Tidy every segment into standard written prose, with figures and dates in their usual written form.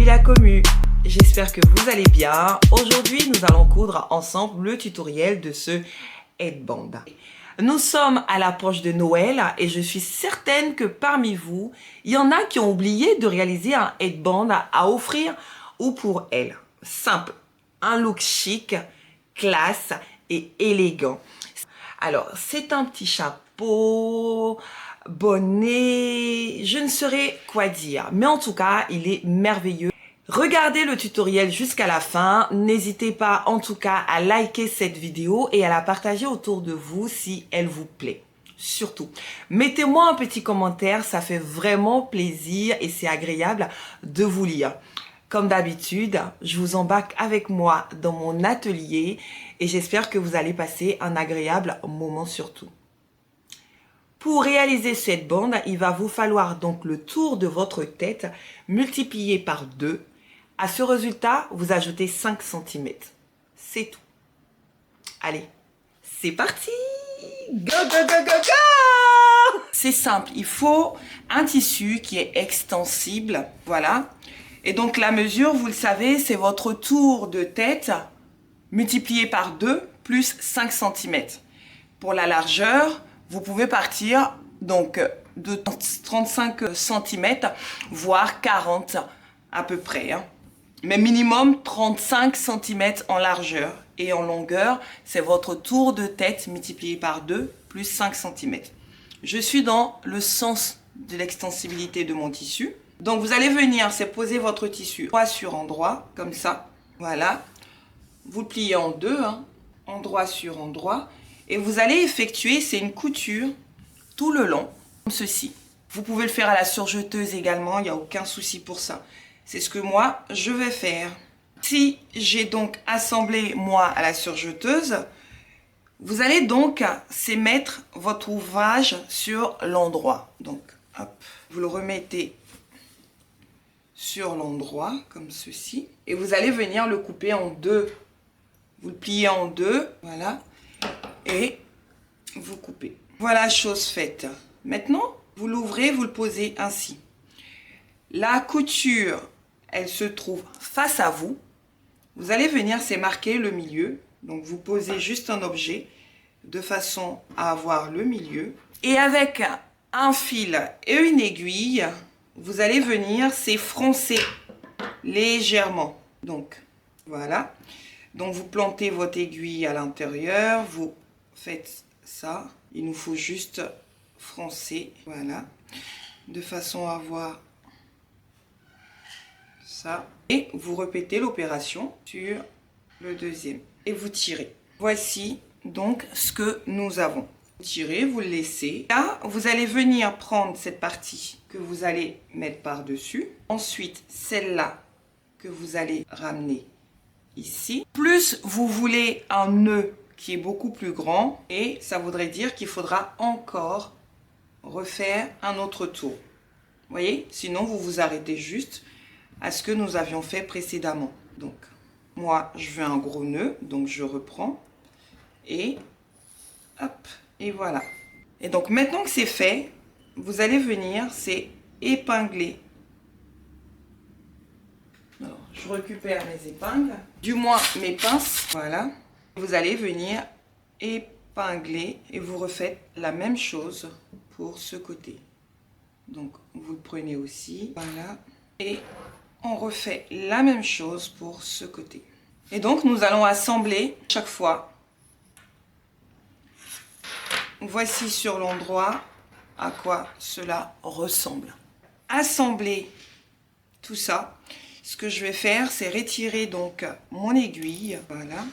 Salut la commu, j'espère que vous allez bien. Aujourd'hui, nous allons coudre ensemble le tutoriel de ce headband. Nous sommes à l'approche de Noël et je suis certaine que parmi vous, il y en a qui ont oublié de réaliser un headband à offrir ou pour elle. Simple, un look chic, classe et élégant. Alors, c'est un petit chapeau, bonnet, je ne saurais quoi dire, mais en tout cas, il est merveilleux. Regardez le tutoriel jusqu'à la fin, n'hésitez pas en tout cas à liker cette vidéo et à la partager autour de vous si elle vous plaît. Surtout, mettez-moi un petit commentaire, ça fait vraiment plaisir et c'est agréable de vous lire. Comme d'habitude, je vous embarque avec moi dans mon atelier et j'espère que vous allez passer un agréable moment surtout. Pour réaliser ce headband, il va vous falloir donc le tour de votre tête multiplié par 2. À ce résultat, vous ajoutez 5 cm. C'est tout. Allez, c'est parti! Go, go, go, go, go! C'est simple, il faut un tissu qui est extensible, voilà. Et donc la mesure, vous le savez, c'est votre tour de tête multiplié par 2 plus 5 cm. Pour la largeur, vous pouvez partir donc de 35 cm, voire 40 à peu près. Hein. Mais minimum 35 cm en largeur. Et en longueur, c'est votre tour de tête multiplié par 2 plus 5 cm. Je suis dans le sens de l'extensibilité de mon tissu. Donc vous allez venir, c'est poser votre tissu endroit sur endroit, comme ça. Voilà. Vous le pliez en deux, hein, endroit sur endroit. Et vous allez effectuer, c'est une couture tout le long, comme ceci. Vous pouvez le faire à la surjeteuse également, il n'y a aucun souci pour ça. C'est ce que moi, je vais faire. Si j'ai donc assemblé, moi, à la surjeteuse, vous allez donc mettre votre ouvrage sur l'endroit. Donc, hop, vous le remettez sur l'endroit, comme ceci. Et vous allez venir le couper en deux. Vous le pliez en deux, voilà. Et vous coupez. Voilà, chose faite. Maintenant, vous l'ouvrez, vous le posez ainsi. La couture, elle se trouve face à vous. Vous allez venir, c'est marqué le milieu. Donc, vous posez juste un objet de façon à avoir le milieu. Et avec un fil et une aiguille, vous allez venir, c'est froncer légèrement. Donc, voilà. Donc, vous plantez votre aiguille à l'intérieur, vous faites ça. Il nous faut juste froncer, voilà, de façon à avoir ça. Et vous répétez l'opération sur le deuxième. Et vous tirez. Voici donc ce que nous avons. Vous tirez, vous le laissez. Là, vous allez venir prendre cette partie que vous allez mettre par-dessus. Ensuite, celle-là que vous allez ramener ici. Plus vous voulez un nœud qui est beaucoup plus grand et ça voudrait dire qu'il faudra encore refaire un autre tour. Vous voyez? Sinon, vous vous arrêtez juste à ce que nous avions fait précédemment. Donc, moi, je veux un gros nœud, donc je reprends et hop, et voilà. Et donc, maintenant que c'est fait, vous allez venir, c'est épingler. Alors, je récupère mes épingles, du moins mes pinces, voilà. Vous allez venir épingler et vous refaites la même chose pour ce côté. Donc, vous le prenez aussi, voilà. Et on refait la même chose pour ce côté. Et donc, nous allons assembler chaque fois. Voici sur l'endroit à quoi cela ressemble. Assembler tout ça. Ce que je vais faire, c'est retirer donc mon aiguille, voilà.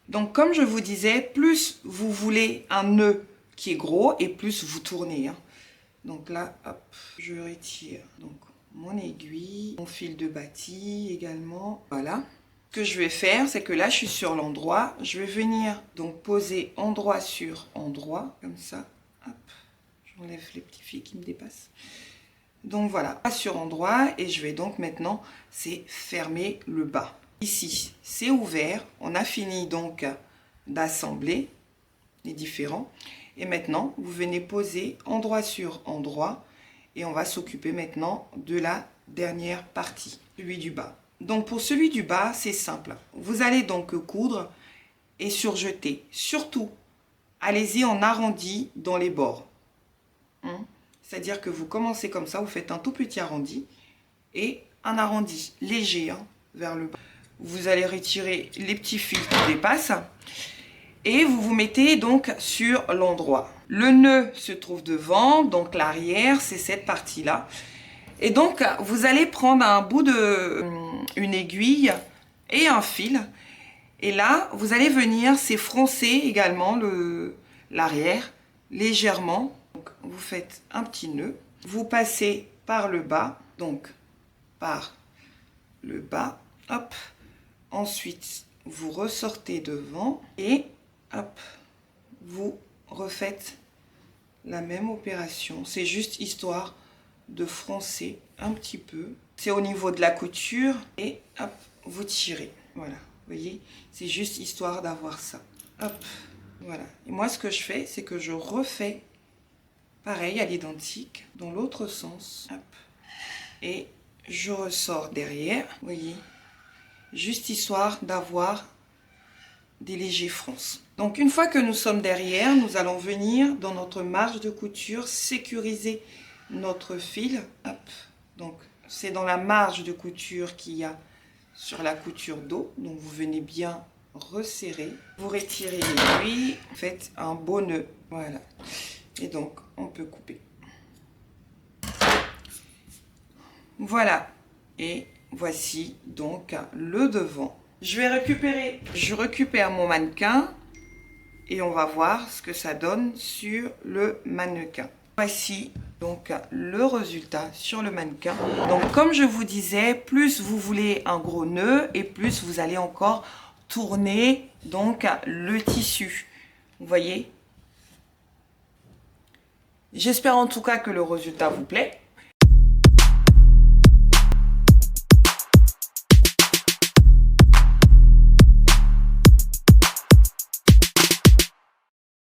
Donc, comme je vous disais, plus vous voulez un nœud qui est gros et plus vous tournez. Hein. Donc là, hop, je retire donc mon aiguille, mon fil de bâti également. Voilà. Ce que je vais faire, c'est que là, je suis sur l'endroit. Je vais venir donc poser endroit sur endroit, comme ça. Hop, j'enlève les petits fils qui me dépassent. Donc voilà, sur endroit et je vais donc maintenant, c'est fermer le bas. Ici, c'est ouvert. On a fini donc d'assembler les différents. Et maintenant, vous venez poser endroit sur endroit. Et on va s'occuper maintenant de la dernière partie, celui du bas. Donc pour celui du bas, c'est simple. Vous allez donc coudre et surjeter. Surtout, allez-y en arrondi dans les bords. C'est-à-dire que vous commencez comme ça, vous faites un tout petit arrondi et un arrondi léger vers le bas. Vous allez retirer les petits fils qui dépassent et vous vous mettez donc sur l'endroit. Le nœud se trouve devant, donc l'arrière, c'est cette partie-là. Et donc, vous allez prendre un bout de une aiguille et un fil. Et là, vous allez venir, c'est froncer également l'arrière légèrement. Donc, vous faites un petit nœud. Vous passez par le bas, donc par le bas, hop. Ensuite, vous ressortez devant et hop, vous refaites la même opération. C'est juste histoire de froncer un petit peu. C'est au niveau de la couture et hop, vous tirez. Voilà, vous voyez, c'est juste histoire d'avoir ça. Hop, voilà. Et moi, ce que je fais, c'est que je refais pareil à l'identique dans l'autre sens. Hop, et je ressors derrière, vous voyez, juste histoire d'avoir des légers fronces. Donc une fois que nous sommes derrière, nous allons venir dans notre marge de couture sécuriser notre fil. Hop. Donc c'est dans la marge de couture qu'il y a sur la couture dos. Donc vous venez bien resserrer. Vous retirez l'aiguille, faites un beau nœud. Voilà. Et donc on peut couper. Voilà. Et voici donc le devant. Je récupère mon mannequin et on va voir ce que ça donne sur le mannequin. Voici donc le résultat sur le mannequin. Donc comme je vous disais, plus vous voulez un gros nœud et plus vous allez encore tourner donc le tissu. Vous voyez? J'espère en tout cas que le résultat vous plaît.